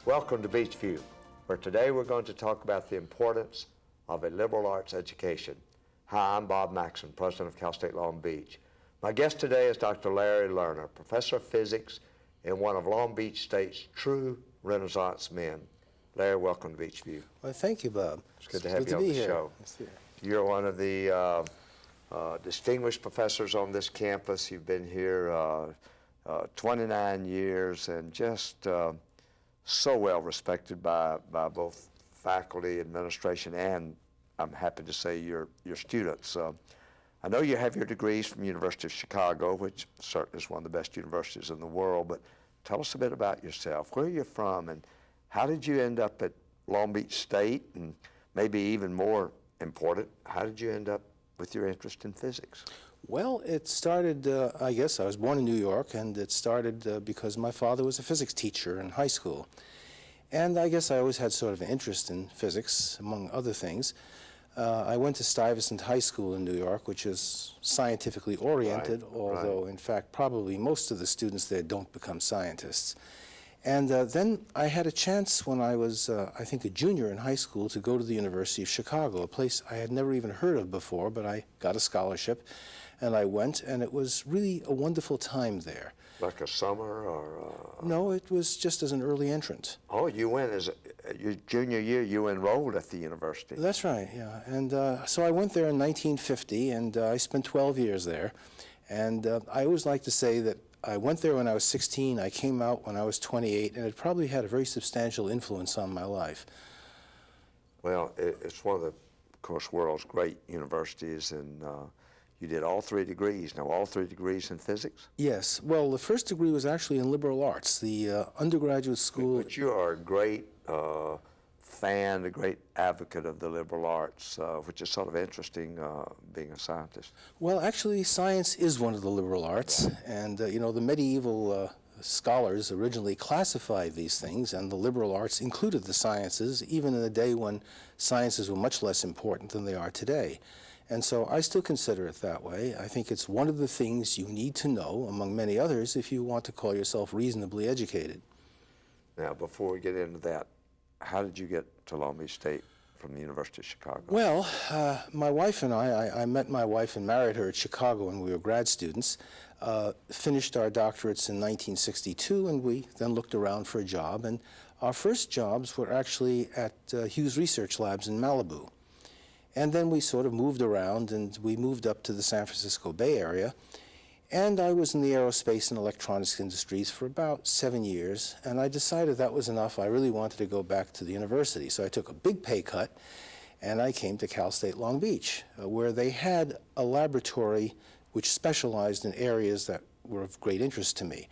Welcome to Beachview, where today we're going to talk about the importance of a liberal arts education. Hi, I'm Bob Maxson, president of Cal State Long Beach. My guest today is Dr. Larry Lerner, professor of physics and one of Long Beach State's true Renaissance men. Larry, welcome to Beachview. Well, thank you, Bob. It's good to have you on the show. You're one of the distinguished professors on this campus. You've been here 29 years and just so well respected by both faculty, administration, and I'm happy to say your students. I know you have your degrees from the University of Chicago, which certainly is one of the best universities in the world, but tell us a bit about yourself. Where are you from, and how did you end up at Long Beach State, and maybe even more important, how did you end up with your interest in physics? Well, it started, I guess, I was born in New York, and it started because my father was a physics teacher in high school. And I guess I always had sort of an interest in physics, among other things. I went to Stuyvesant High School in New York, which is scientifically oriented, although, in fact, probably most of the students there don't become scientists. And then I had a chance when I was, I think, a junior in high school to go to the University of Chicago, a place I had never even heard of before, but I got a scholarship. And I went, and it was really a wonderful time there. Like a summer or? No, it was just as an early entrant. Oh, you went as your junior year, you enrolled at the university. That's right, yeah. And so I went there in 1950, and I spent 12 years there. And I always like to say that I went there when I was 16, I came out when I was 28, and it probably had a very substantial influence on my life. Well, it's one of the, of course, world's great universities, and you did all 3 degrees. Now, all 3 degrees in physics? Yes. Well, the first degree was actually in liberal arts. The undergraduate school... But you are a great fan, a great advocate of the liberal arts, which is sort of interesting, being a scientist. Well, actually, science is one of the liberal arts. And, you know, the medieval scholars originally classified these things, and the liberal arts included the sciences, even in a day when sciences were much less important than they are today. And so I still consider it that way. I think it's one of the things you need to know, among many others, if you want to call yourself reasonably educated. Now, before we get into that, how did you get to Long Beach State from the University of Chicago? Well, my wife and I met my wife and married her at Chicago when we were grad students, finished our doctorates in 1962, and we then looked around for a job. And our first jobs were actually at Hughes Research Labs in Malibu. And then we sort of moved around, and we moved up to the San Francisco Bay Area. And I was in the aerospace and electronics industries for about 7 years, and I decided that was enough. I really wanted to go back to the university. So I took a big pay cut, and I came to Cal State Long Beach, where they had a laboratory which specialized in areas that were of great interest to me,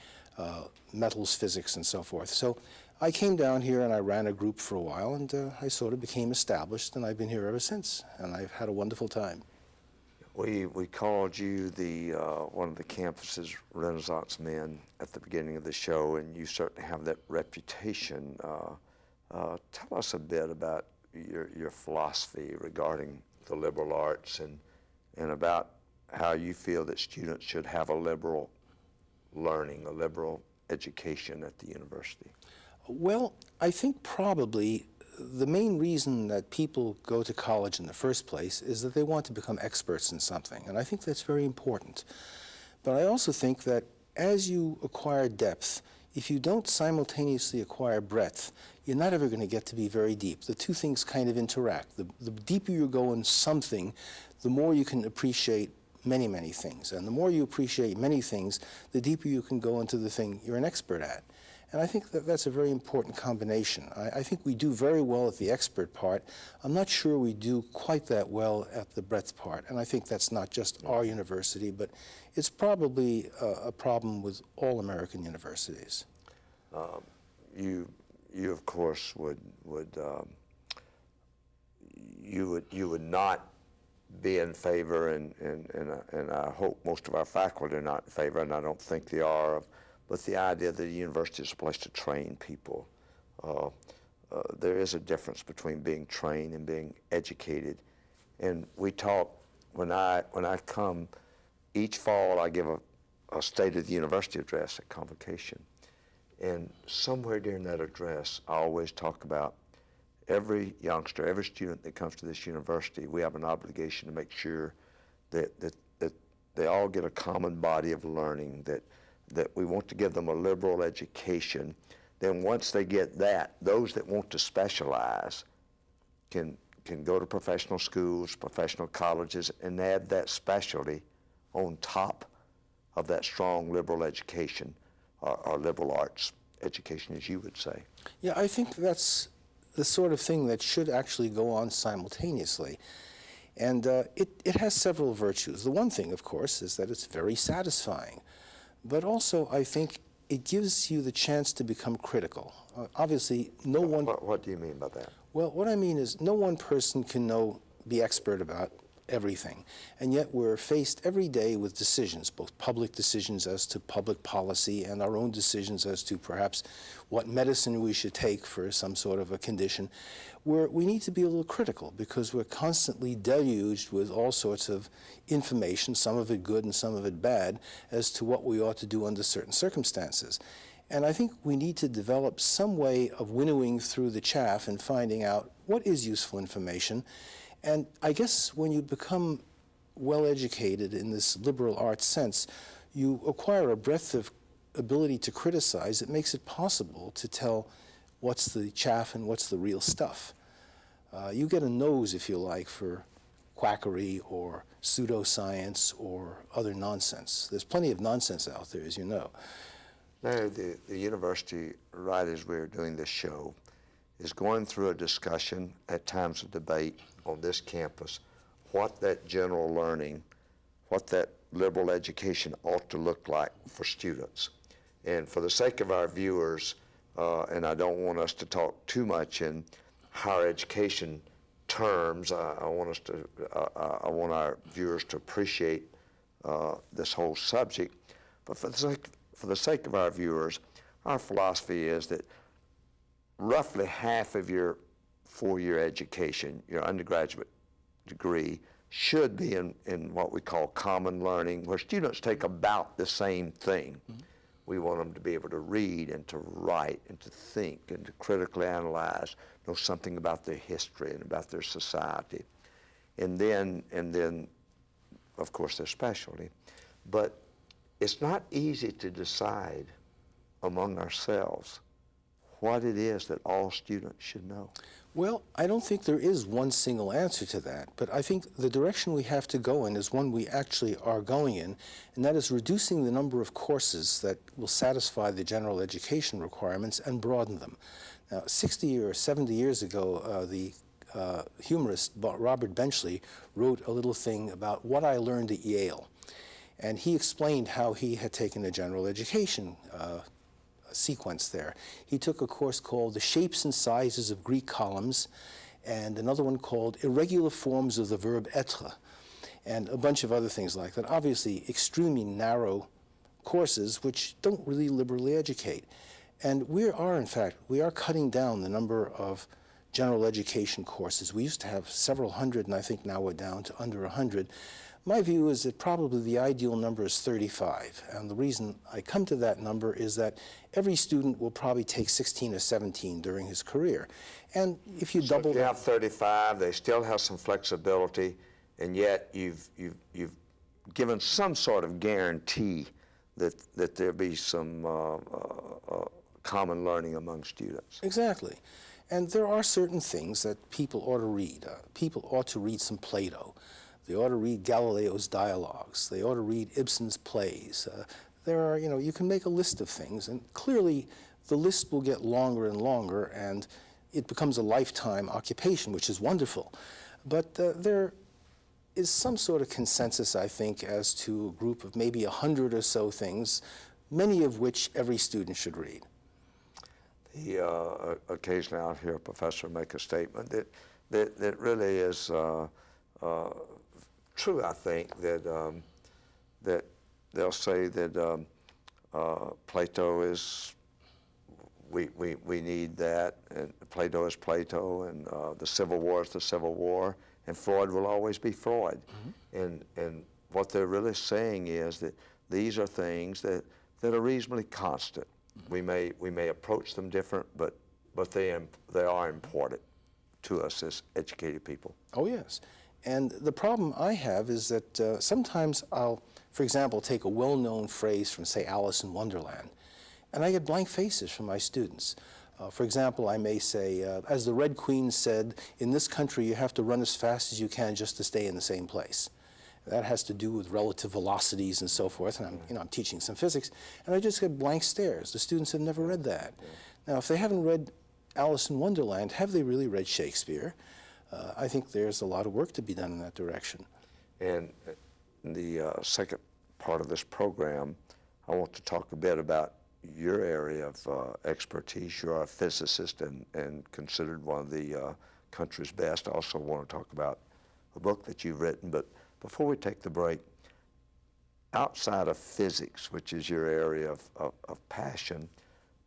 metals, physics, and so forth. So I came down here and I ran a group for a while, and I sort of became established, and I've been here ever since, and I've had a wonderful time. We called you the one of the campus's Renaissance men at the beginning of the show, and you certainly have that reputation. Tell us a bit about your philosophy regarding the liberal arts and about how you feel that students should have a liberal learning, a liberal education at the university. Well, I think probably the main reason that people go to college in the first place is that they want to become experts in something, and I think that's very important. But I also think that as you acquire depth, if you don't simultaneously acquire breadth, you're not ever going to get to be very deep. The two things kind of interact. The deeper you go in something, the more you can appreciate many, many things. And the more you appreciate many things, the deeper you can go into the thing you're an expert at. And I think that that's a very important combination. I think we do very well at the expert part. I'm not sure we do quite that well at the breadth part. And I think that's not just our university, but it's probably a problem with all American universities. You of course would not be in favor, and I hope most of our faculty are not in favor, and I don't think they are, but the idea that a university is a place to train people. There is a difference between being trained and being educated. And we talk, when I come each fall, I give a State of the University address at Convocation. And somewhere during that address, I always talk about every youngster, every student that comes to this university, we have an obligation to make sure that they all get a common body of learning, that we want to give them a liberal education. Then once they get that, those that want to specialize can go to professional schools, professional colleges, and add that specialty on top of that strong liberal education, or liberal arts education, as you would say. Yeah, I think that's the sort of thing that should actually go on simultaneously. And it has several virtues. The one thing, of course, is that it's very satisfying. But also, I think it gives you the chance to become critical. Obviously, no one... What do you mean by that? Well, what I mean is no one person can be expert about everything. And yet we're faced every day with decisions, both public decisions as to public policy and our own decisions as to perhaps what medicine we should take for some sort of a condition, where we need to be a little critical because we're constantly deluged with all sorts of information, some of it good and some of it bad, as to what we ought to do under certain circumstances. And I think we need to develop some way of winnowing through the chaff and finding out what is useful information. And I guess when you become well-educated in this liberal arts sense, you acquire a breadth of ability to criticize that makes it possible to tell what's the chaff and what's the real stuff. You get a nose, if you like, for quackery or pseudoscience or other nonsense. There's plenty of nonsense out there, as you know. Now, the university, right as we're doing this show, is going through a discussion, at times of debate, on this campus, what that general learning, what that liberal education ought to look like for students. And for the sake of our viewers, and I don't want us to talk too much in higher education terms, I want our viewers to appreciate this whole subject. But for the sake of our viewers, our philosophy is that roughly half of your four-year education, your undergraduate degree, should be in what we call common learning, where students take about the same thing. Mm-hmm. We want them to be able to read and to write and to think and to critically analyze, know something about their history and about their society. And then, of course, their specialty. But it's not easy to decide among ourselves what it is that all students should know. Well, I don't think there is one single answer to that, but I think the direction we have to go in is one we actually are going in, and that is reducing the number of courses that will satisfy the general education requirements and broaden them. Now, 60 or 70 years ago, the humorist Robert Benchley wrote a little thing about what I learned at Yale, and he explained how he had taken a general education sequence there. He took a course called The Shapes and Sizes of Greek Columns, and another one called Irregular Forms of the Verb être, and a bunch of other things like that. Obviously, extremely narrow courses which don't really liberally educate. And we are cutting down the number of general education courses. We used to have several hundred, and I think now we're down to under 100. My view is that probably the ideal number is 35, and the reason I come to that number is that every student will probably take 16 or 17 during his career. And if you double if you have 35, they still have some flexibility, and yet you've given some sort of guarantee that there be some common learning among students. Exactly. And there are certain things that people ought to read. People ought to read some Plato. They ought to read Galileo's dialogues. They ought to read Ibsen's plays. You can make a list of things, and clearly the list will get longer and longer, and it becomes a lifetime occupation, which is wonderful. But there is some sort of consensus, I think, as to a group of maybe 100 or so things, many of which every student should read. Occasionally I'll hear a professor make a statement that really is true, I think, that they'll say that Plato is, we need that, and Plato is Plato, and the Civil War is the Civil War, and Freud will always be Freud. Mm-hmm. And what they're really saying is that these are things that are reasonably constant. Mm-hmm. We may approach them different, but they are important to us as educated people. Oh, yes. And the problem I have is that sometimes I'll, for example, take a well-known phrase from, say, Alice in Wonderland, and I get blank faces from my students. For example, I may say, as the Red Queen said, in this country you have to run as fast as you can just to stay in the same place. That has to do with relative velocities and so forth, and I'm teaching some physics, and I just get blank stares. The students have never read that. Now, if they haven't read Alice in Wonderland, have they really read Shakespeare? I think there's a lot of work to be done in that direction. And in the second part of this program, I want to talk a bit about your area of expertise. You're a physicist and considered one of the country's best. I also want to talk about a book that you've written, but before we take the break, outside of physics, which is your area of passion,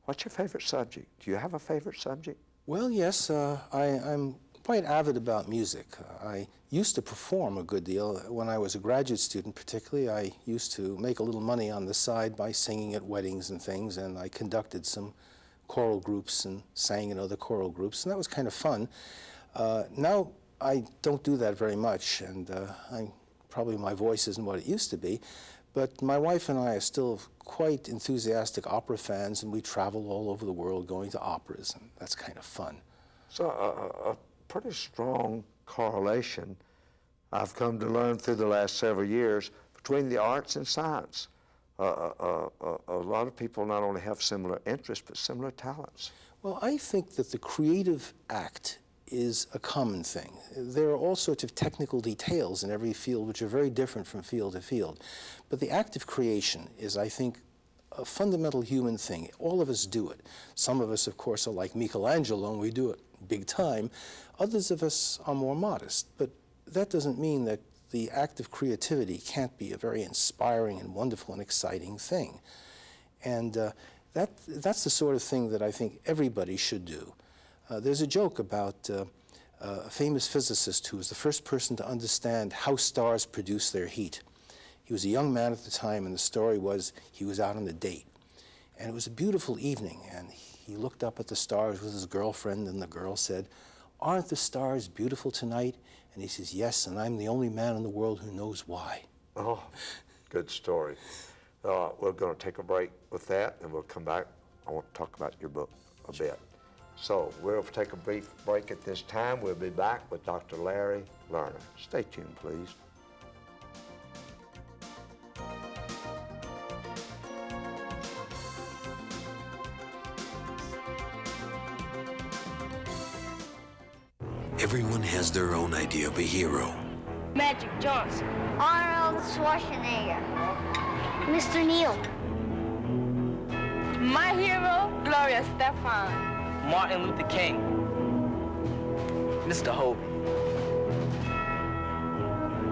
what's your favorite subject? Do you have a favorite subject? Well, yes, I'm quite avid about music. I used to perform a good deal. When I was a graduate student particularly, I used to make a little money on the side by singing at weddings and things, and I conducted some choral groups and sang in other choral groups, and that was kind of fun. Now I don't do that very much, and probably my voice isn't what it used to be, but my wife and I are still quite enthusiastic opera fans, and we travel all over the world going to operas, and that's kind of fun. So a pretty strong correlation, I've come to learn through the last several years, between the arts and science. A lot of people not only have similar interests, but similar talents. Well, I think that the creative act is a common thing. There are all sorts of technical details in every field which are very different from field to field. But the act of creation is, I think, a fundamental human thing. All of us do it. Some of us, of course, are like Michelangelo, and we do it big time. Others of us are more modest. But that doesn't mean that the act of creativity can't be a very inspiring and wonderful and exciting thing. And that's the sort of thing that I think everybody should do. There's a joke about a famous physicist who was the first person to understand how stars produce their heat. He was a young man at the time, and the story was he was out on a date. And it was a beautiful evening, and he looked up at the stars with his girlfriend, and the girl said, "Aren't the stars beautiful tonight?" And he says, "Yes, and I'm the only man in the world who knows why." Oh, good story. We're going to take a break with that, and we'll come back. I want to talk about your book a bit. So we'll take a brief break at this time. We'll be back with Dr. Larry Lerner. Stay tuned, please. Everyone has their own idea of a hero. Magic Johnson. Arnold Schwarzenegger. Mr. Neil. My hero, Gloria Stefan. Martin Luther King. Mr. Hope.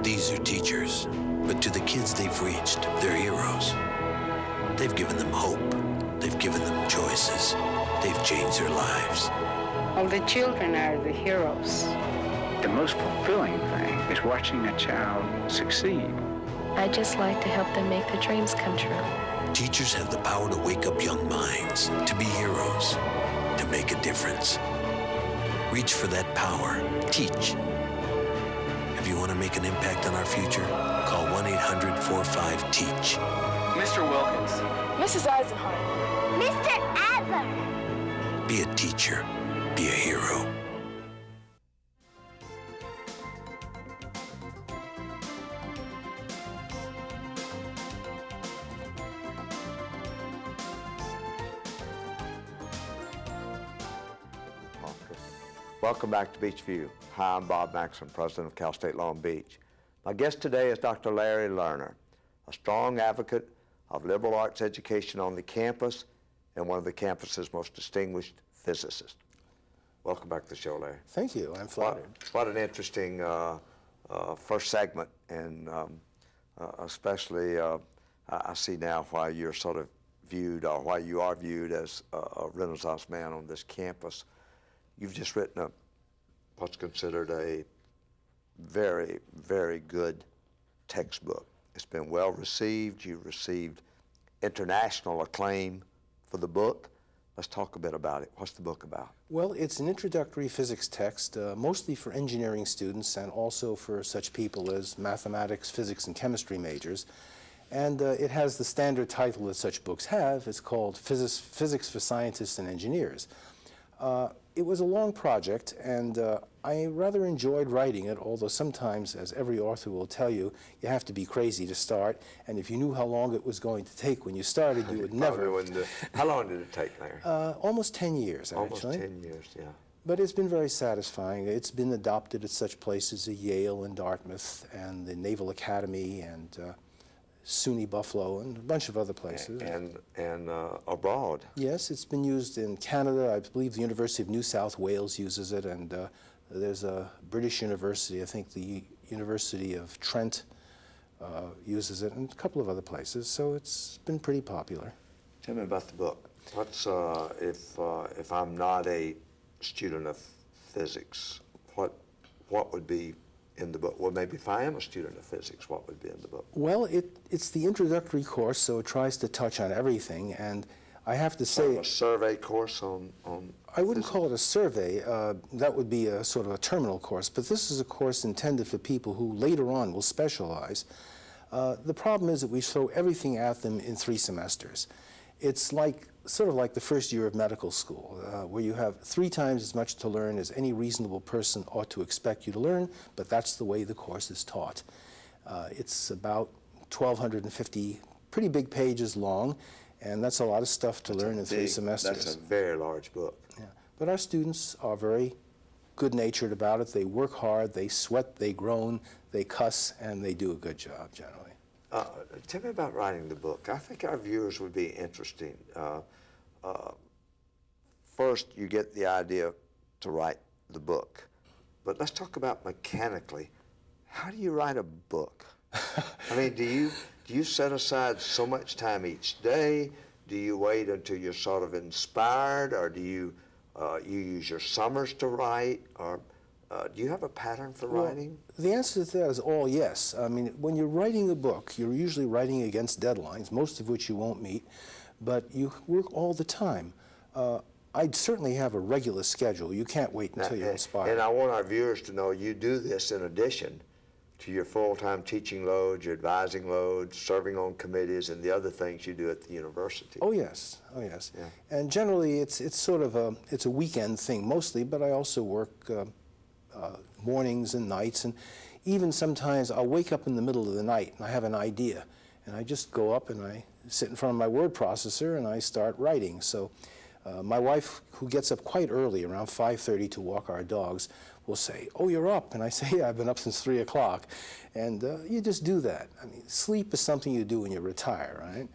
These are teachers, but to the kids they've reached, they're heroes. They've given them hope. They've given them choices. They've changed their lives. Well, the children are the heroes. The most fulfilling thing is watching a child succeed. I just like to help them make their dreams come true. Teachers have the power to wake up young minds, to be heroes, to make a difference. Reach for that power. Teach. If you want to make an impact on our future, call 1-800-45-TEACH. Mr. Wilkins. Mrs. Eisenhower. Mr. Adler. Be a teacher. Be a hero. Welcome back to Beachview. Hi, I'm Bob Maxson, president of Cal State Long Beach. My guest today is Dr. Larry Lerner, a strong advocate of liberal arts education on the campus and one of the campus's most distinguished physicists. Welcome back to the show, Larry. Thank you. I'm flattered. What an interesting first segment, and especially I see now why you're sort of viewed, or why you are viewed as a Renaissance man on this campus. You've just written what's considered a very, very good textbook. It's been well received. You received international acclaim for the book. Let's talk a bit about it. What's the book about? Well, it's an introductory physics text, mostly for engineering students and also for such people as mathematics, physics, and chemistry majors. And it has the standard title that such books have. It's called Physics for Scientists and Engineers. It was a long project, and I rather enjoyed writing it, although sometimes, as every author will tell you, you have to be crazy to start, and if you knew how long it was going to take when you started, you would never. How long did it take, Larry? Almost 10 years, actually. Almost 10 years, yeah. But it's been very satisfying. It's been adopted at such places as Yale and Dartmouth and the Naval Academy and SUNY Buffalo and a bunch of other places. And abroad. Yes, it's been used in Canada. I believe the University of New South Wales uses it, and there's a British university, I think the University of Trent uses it, and a couple of other places, so it's been pretty popular. Tell me about the book. What's, if I'm not a student of physics, what would be in the book? Well, maybe if I am a student of physics, what would be in the book? Well, it's the introductory course, so it tries to touch on everything, and I have to say... Sort of a survey course on I wouldn't call it a survey. That would be a sort of a terminal course, but this is a course intended for people who later on will specialize. The problem is that we throw everything at them in 3 semesters. It's sort of like the first year of medical school, where you have 3 times as much to learn as any reasonable person ought to expect you to learn, but that's the way the course is taught. It's about 1,250 pretty big pages long, and that's a lot of stuff to learn in 3 semesters. That's a very large book. Yeah. But our students are very good-natured about it. They work hard, they sweat, they groan, they cuss, and they do a good job generally. Tell me about writing the book. I think our viewers would be interesting. First, you get the idea to write the book, but let's talk about mechanically. How do you write a book? I mean, do you set aside so much time each day? Do you wait until you're sort of inspired, or do you use your summers to write, or do you have a pattern for writing? The answer to that is all yes. I mean, when you're writing a book, you're usually writing against deadlines, most of which you won't meet, but you work all the time. I'd certainly have a regular schedule. You can't wait until you're inspired. And I want our viewers to know you do this in addition to your full-time teaching load, your advising load, serving on committees, and the other things you do at the university. Oh yes, oh yes. Yeah. And generally it's sort of a weekend thing mostly, but I also work mornings and nights, and even sometimes I'll wake up in the middle of the night and I have an idea, and I just go up and I sit in front of my word processor and I start writing. So my wife, who gets up quite early, around 5:30 to walk our dogs, will say, "Oh, you're up?" And I say, "Yeah, I've been up since 3 o'clock." And you just do that. I mean, sleep is something you do when you retire, right?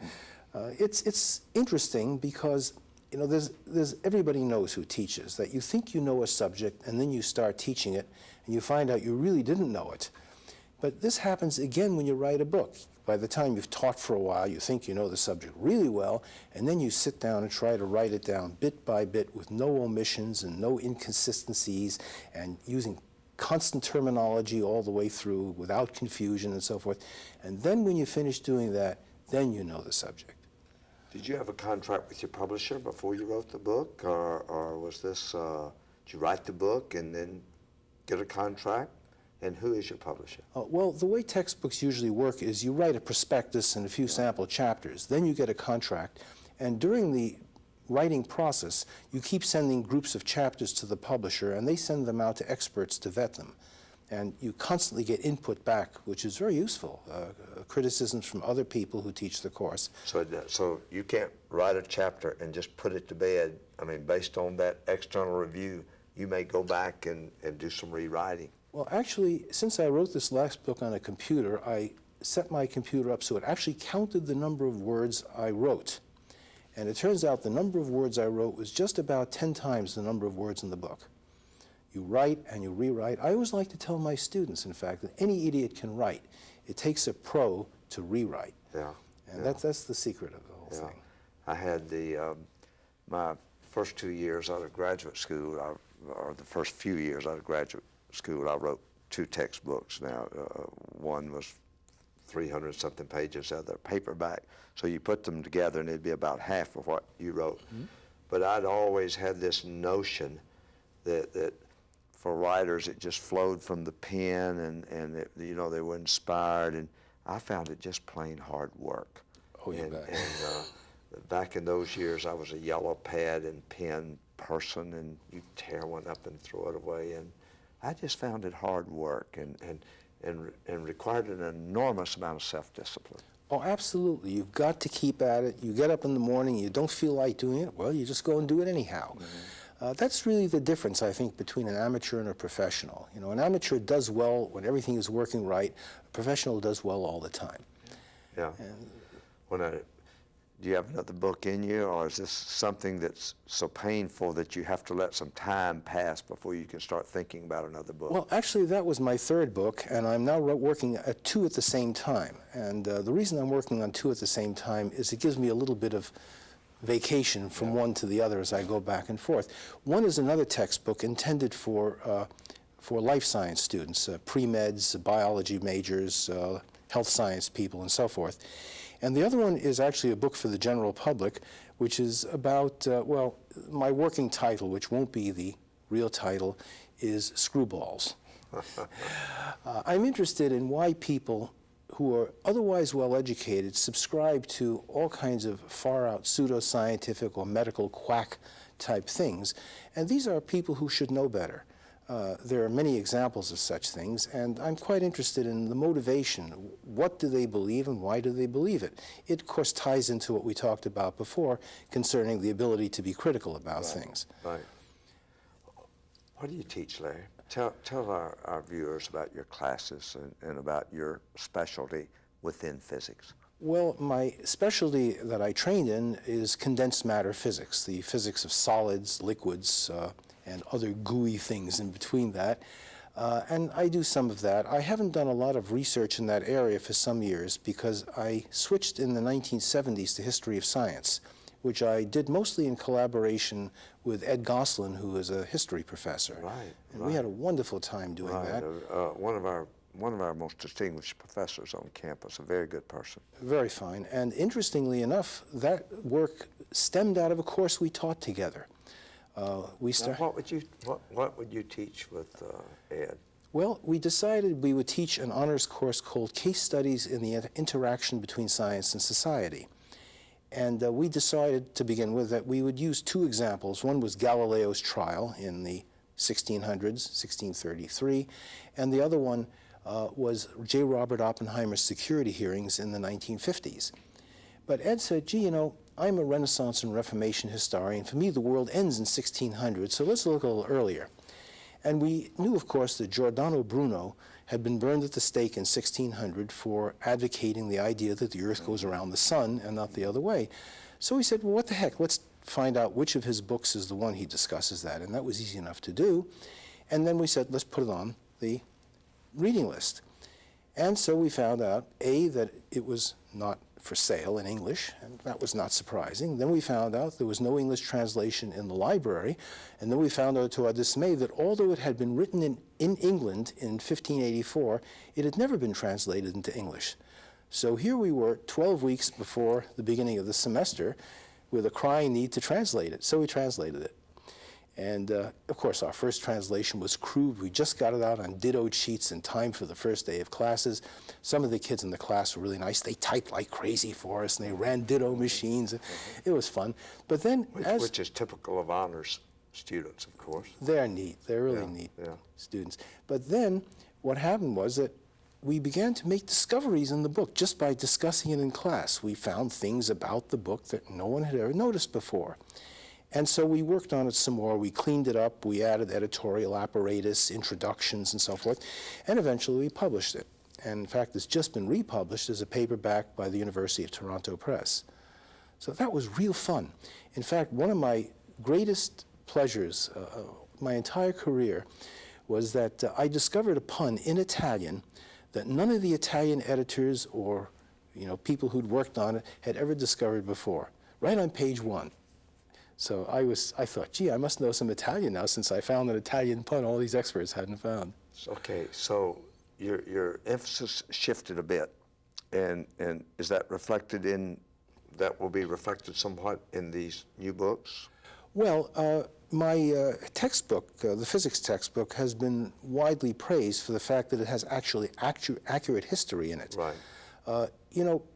It's interesting because, you know, there's everybody knows who teaches, that you think you know a subject and then you start teaching it and you find out you really didn't know it. But this happens again when you write a book. By the time you've taught for a while, you think you know the subject really well, and then you sit down and try to write it down bit by bit with no omissions and no inconsistencies, and using constant terminology all the way through without confusion and so forth. And then when you finish doing that, then you know the subject. Did you have a contract with your publisher before you wrote the book, or was this, did you write the book and then get a contract? And who is your publisher? Well, the way textbooks usually work is you write a prospectus and a few sample chapters, then you get a contract, and during the writing process, you keep sending groups of chapters to the publisher, and they send them out to experts to vet them. And you constantly get input back, which is very useful, criticisms from other people who teach the course. So you can't write a chapter and just put it to bed. I mean, based on that external review, you may go back and do some rewriting. Well, actually, since I wrote this last book on a computer, I set my computer up so it actually counted the number of words I wrote. And it turns out the number of words I wrote was just about 10 times the number of words in the book. You write and you rewrite. I always like to tell my students, in fact, that any idiot can write. It takes a pro to rewrite. Yeah. And that's the secret of the whole thing. I had my first 2 years out of graduate school, or the first few years out of graduate school, I wrote 2 textbooks. Now, one was 300-something pages, the other paperback. So you put them together and it'd be about half of what you wrote. Mm-hmm. But I'd always had this notion that for writers it just flowed from the pen and it, you know, they were inspired, and I found it just plain hard work. Oh, you bet. And back in those years I was a yellow pad and pen person, and you tear one up and throw it away, and I just found it hard work and required an enormous amount of self-discipline. Oh, absolutely. You've got to keep at it. You get up in the morning, you don't feel like doing it, well, you just go and do it anyhow. Mm-hmm. That's really the difference, I think, between an amateur and a professional. You know, an amateur does well when everything is working right. A professional does well all the time. Yeah. Do you have another book in you, or is this something that's so painful that you have to let some time pass before you can start thinking about another book? Well, actually, that was my 3rd book, and I'm now working at 2 at the same time. And the reason I'm working on 2 at the same time is it gives me a little bit of vacation from one to the other as I go back and forth. One is another textbook intended for life science students, pre-meds, biology majors, health science people, and so forth. And the other one is actually a book for the general public, which is about, well, my working title, which won't be the real title, is Screwballs. I'm interested in why people who are otherwise well-educated subscribe to all kinds of far-out pseudoscientific or medical quack-type things. And these are people who should know better. There are many examples of such things, and I'm quite interested in the motivation. What do they believe and why do they believe it? It, of course, ties into what we talked about before concerning the ability to be critical about things. Right. What do you teach, Larry? Tell our viewers about your classes and about your specialty within physics. Well, my specialty that I trained in is condensed matter physics, the physics of solids, liquids, and other gooey things in between that. And I do some of that. I haven't done a lot of research in that area for some years because I switched in the 1970s to history of science, which I did mostly in collaboration with Ed Goslin, who is a history professor. Right. And we had a wonderful time doing that. One of our most distinguished professors on campus, a very good person. Very fine. And interestingly enough, that work stemmed out of a course we taught together. What would you teach with Ed? Well, we decided we would teach an honors course called Case Studies in the Interaction Between Science and Society. And we decided to begin with that we would use 2 examples. One was Galileo's trial in the 1600s, 1633, and the other one was J. Robert Oppenheimer's security hearings in the 1950s. But Ed said, gee, you know, I'm a Renaissance and Reformation historian. For me, the world ends in 1600, so let's look a little earlier. And we knew, of course, that Giordano Bruno had been burned at the stake in 1600 for advocating the idea that the Earth goes around the sun and not the other way. So we said, well, what the heck? Let's find out which of his books is the one he discusses that, and that was easy enough to do. And then we said, let's put it on the reading list. And so we found out, A, that it was not for sale in English, and that was not surprising. Then we found out there was no English translation in the library, and then we found out to our dismay that although it had been written in England in 1584, it had never been translated into English. So here we were 12 weeks before the beginning of the semester with a crying need to translate it, so we translated it. And of course, our first translation was crude. We just got it out on dittoed sheets in time for the first day of classes. Some of the kids in the class were really nice. They typed like crazy for us, and they ran ditto machines. It was fun. But then, which is typical of honors students, of course. They're neat. They're really neat students. But then, what happened was that we began to make discoveries in the book just by discussing it in class. We found things about the book that no one had ever noticed before. And so we worked on it some more. We cleaned it up. We added editorial apparatus, introductions, and so forth. And eventually we published it. And in fact, it's just been republished as a paperback by the University of Toronto Press. So that was real fun. In fact, one of my greatest pleasures my entire career was that I discovered a pun in Italian that none of the Italian editors or people who'd worked on it had ever discovered before, right on page 1. So I thought, gee, I must know some Italian now since I found an Italian pun all these experts hadn't found. Okay, so your emphasis shifted a bit, and is that reflected that will be reflected somewhat in these new books? Well, my textbook, the physics textbook, has been widely praised for the fact that it has actually accurate history in it. Right.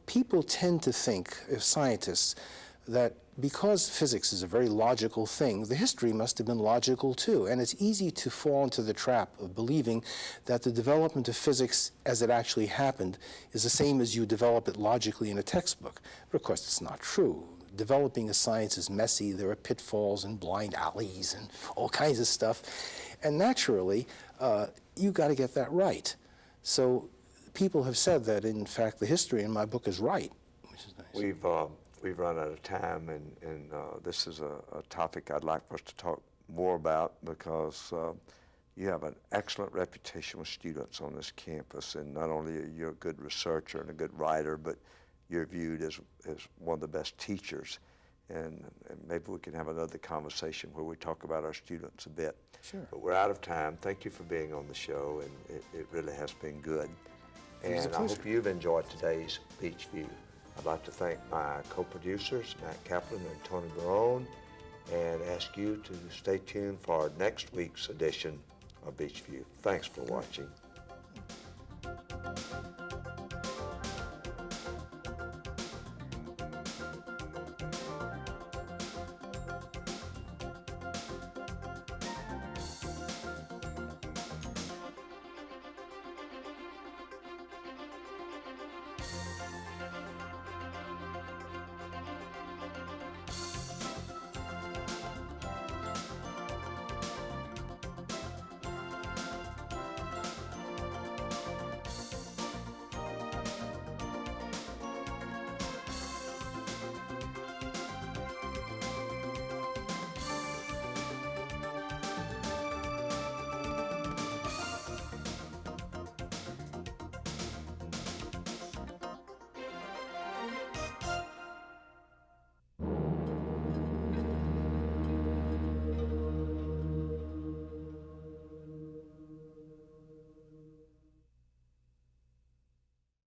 People tend to think, scientists, that because physics is a very logical thing, the history must have been logical too. And it's easy to fall into the trap of believing that the development of physics as it actually happened is the same as you develop it logically in a textbook. But of course, it's not true. Developing a science is messy. There are pitfalls and blind alleys and all kinds of stuff. And naturally, you got to get that right. So people have said that, in fact, the history in my book is right, which is nice. We've run out of time, and this is a topic I'd like for us to talk more about because you have an excellent reputation with students on this campus, and not only are you a good researcher and a good writer, but you're viewed as one of the best teachers. And maybe we can have another conversation where we talk about our students a bit. Sure. But we're out of time. Thank you for being on the show, and it really has been good. It was a And I pleasure. hope you've enjoyed today's Beachview. I'd like to thank my co-producers, Matt Kaplan and Tony Barone, and ask you to stay tuned for our next week's edition of Beachview. Thanks for watching.